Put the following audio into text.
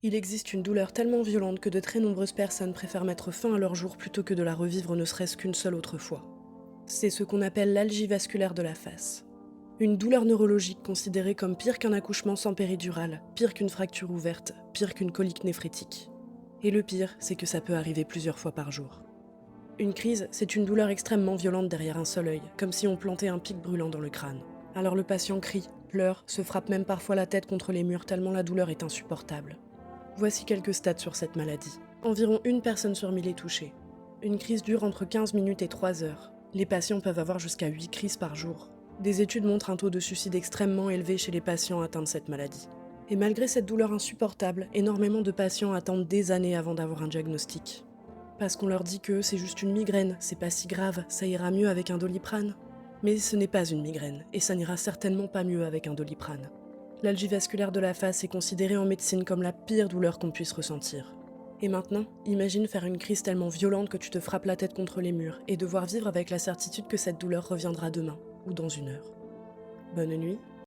Il existe une douleur tellement violente que de très nombreuses personnes préfèrent mettre fin à leur jour plutôt que de la revivre ne serait-ce qu'une seule autre fois. C'est ce qu'on appelle l'algie vasculaire de la face. Une douleur neurologique considérée comme pire qu'un accouchement sans péridurale, pire qu'une fracture ouverte, pire qu'une colique néphrétique. Et le pire, c'est que ça peut arriver plusieurs fois par jour. Une crise, c'est une douleur extrêmement violente derrière un seul œil, comme si on plantait un pic brûlant dans le crâne. Alors le patient crie, pleure, se frappe même parfois la tête contre les murs tellement la douleur est insupportable. Voici quelques stats sur cette maladie. Environ une personne sur 1000 est touchée. Une crise dure entre 15 minutes et 3 heures. Les patients peuvent avoir jusqu'à 8 crises par jour. Des études montrent un taux de suicide extrêmement élevé chez les patients atteints de cette maladie. Et malgré cette douleur insupportable, énormément de patients attendent des années avant d'avoir un diagnostic. Parce qu'on leur dit que c'est juste une migraine, c'est pas si grave, ça ira mieux avec un Doliprane. Mais ce n'est pas une migraine, et ça n'ira certainement pas mieux avec un Doliprane. L'algie vasculaire de la face est considérée en médecine comme la pire douleur qu'on puisse ressentir. Et maintenant, imagine faire une crise tellement violente que tu te frappes la tête contre les murs et devoir vivre avec la certitude que cette douleur reviendra demain ou dans une heure. Bonne nuit.